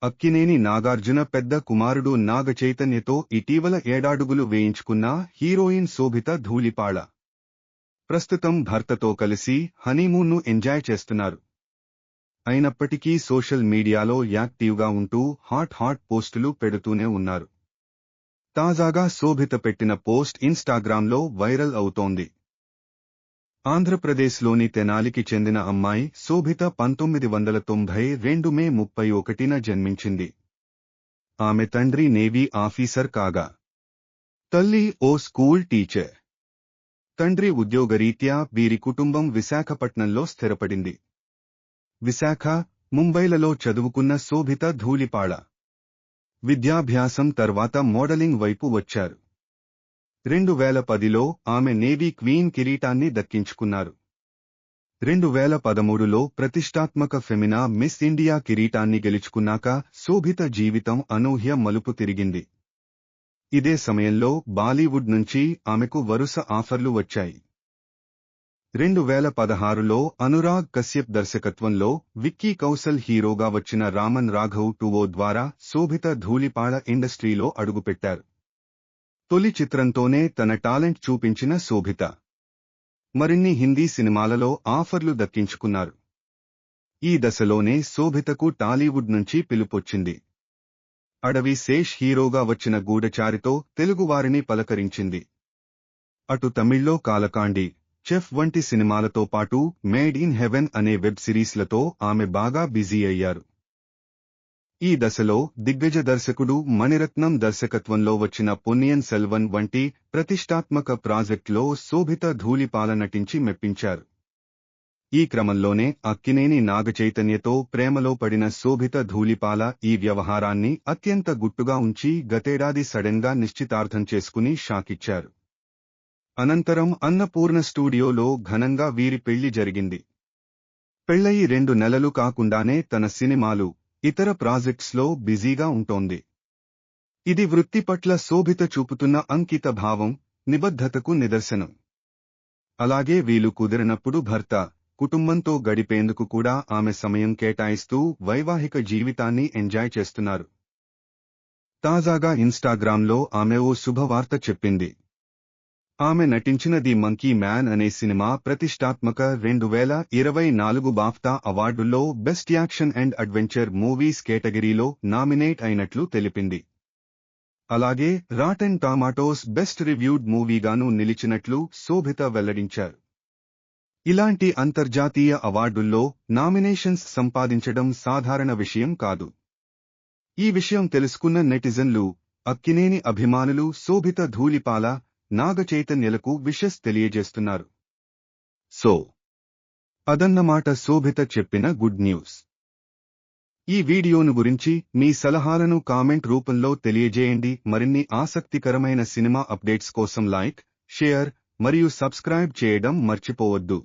అక్కినేని నాగార్జున పెద్ద కుమారుడు నాగ చైతన్యతో ఇటీవల 7 అడుగులు వేయించుకున్న హీరోయిన్ శోభిత ధూళిపాళ ప్రస్తుతం భర్తతో కలిసి హనీమూన్ను ఎంజాయ్ చేస్తున్నారు. అయినప్పటికీ సోషల్ మీడియాలో యాక్టివ్గా ఉంటూ హాట్ పోస్టులు పెడుతూనే ఉన్నారు. తాజాగా శోభిత పెట్టిన పోస్ట్ ఇన్స్టాగ్రామ్లో వైరల్ అవుతోంది. ఆంధ్రప్రదేశ్లోని తెనాలికి చెందిన అమ్మాయి శోభిత 1992 మే 31న జన్మించింది. ఆమె తండ్రి నేవీ ఆఫీసర్ కాగా తల్లి ఓ స్కూల్ టీచర్. తండ్రి ఉద్యోగరీత్యా వీరి కుటుంబం విశాఖపట్నంలో స్థిరపడింది. విశాఖ, ముంబైలలో చదువుకున్న శోభిత ధూళిపాళ విద్యాభ్యాసం తర్వాత మోడలింగ్ వైపు వచ్చారు. 2010లో ఆమె నేవీ క్వీన్ కిరీటాన్ని దక్కించుకున్నారు. 2013లో ప్రతిష్టాత్మక ఫెమినా మిస్ ఇండియా కిరీటాన్ని గెలుచుకున్నాక శోభిత జీవితం అనూహ్య మలుపు తిరిగింది. ఇదే సమయంలో బాలీవుడ్ నుంచి ఆమెకు వరుస ఆఫర్లు వచ్చాయి. 2016లో అనురాగ్ కశ్యప్ దర్శకత్వంలో విక్కీ కౌశల్ హీరోగా వచ్చిన రామన్ రాఘవ్ 2 ద్వారా శోభిత ధూళిపాళ ఇండస్ట్రీలో అడుగుపెట్టారు. తొలి చిత్రంతోనే తన టాలెంట్ చూపించిన శోభిత మరిన్ని హిందీ సినిమాలలో ఆఫర్లు దక్కించుకున్నారు. ఈ దశలోనే శోభితకు టాలీవుడ్ నుంచి పిలుపొచ్చింది. అడవి శేష్ హీరోగా వచ్చిన గూఢచారితో తెలుగువారిని పలకరించింది. అటు తమిళ్లో కాలకాండి, చెఫ్ వంటి సినిమాలతో పాటు మేడ్ ఇన్ హెవెన్ అనే వెబ్ సిరీస్లతో ఆమె బాగా బిజీ అయ్యారు. ఈ దశలో దిగ్గజ దర్శకుడు మణిరత్నం దర్శకత్వంలో వచ్చిన పొన్నియిన్ సెల్వన్ వంటి ప్రతిష్టాత్మక ప్రాజెక్టులో శోభిత ధూళిపాళ నటించి మెప్పించారు. ఈ క్రమంలోనే అక్కినేని నాగచైతన్యతో ప్రేమలో పడిన శోభిత ధూళిపాళ ఈ వ్యవహారాన్ని అత్యంత గుట్టుగా ఉంచి గతేడాది సడెన్గా నిశ్చితార్థం చేసుకుని షాకిచ్చారు. అనంతరం అన్నపూర్ణ స్టూడియోలో ఘనంగా వీరి పెళ్లి జరిగింది. పెళ్లయి 2 నెలలు కాకుండానే తన సినిమాలు, ఇతర ప్రాజెక్ట్స్లో బిజీగా ఉంటోంది. ఇది వృత్తి పట్ల శోభిత చూపుతున్న అంకిత భావం, నిబద్ధతకు నిదర్శనం. అలాగే వీలు కుదిరినప్పుడు భర్త, కుటుంబంతో గడిపేందుకు కూడా ఆమె సమయం కేటాయిస్తూ వైవాహిక జీవితాన్ని ఎంజాయ్ చేస్తున్నారు. తాజాగా ఇన్స్టాగ్రామ్లో ఆమె ఓ శుభవార్త చెప్పింది. ఆమె నటించిన ది మంకీ మ్యాన్ అనే సినిమా ప్రతిష్టాత్మక 2024 బాఫ్తా అవార్డుల్లో best action and adventure movies కేటగిరీలో నామినేట్ అయినట్లు తెలిపింది. అలాగే రాటెన్ టమాటోస్ బెస్ట్ రివ్యూడ్ మూవీగాను నిలిచినట్లు శోభిత వెల్లడించారు. ఇలాంటి అంతర్జాతీయ అవార్డుల్లో నామినేషన్స్ సంపాదించడం సాధారణ విషయం కాదు. ఈ విషయం తెలుసుకున్న నెటిజన్లు, అక్కినేని అభిమానులు శోభిత ధూళిపాళ, నాగ చైతన్యలకు విషెస్ తెలియజేస్తున్నారు. సో అదన్నమాట శోభిత చెప్పిన గుడ్ న్యూస్. ఈ వీడియోను గురించి మీ సలహాలను కామెంట్ రూపంలో తెలియజేయండి. మరిన్ని ఆసక్తికరమైన సినిమా అప్డేట్స్ కోసం లైక్, షేర్ మరియు సబ్స్క్రైబ్ చేయడం మర్చిపోవద్దు.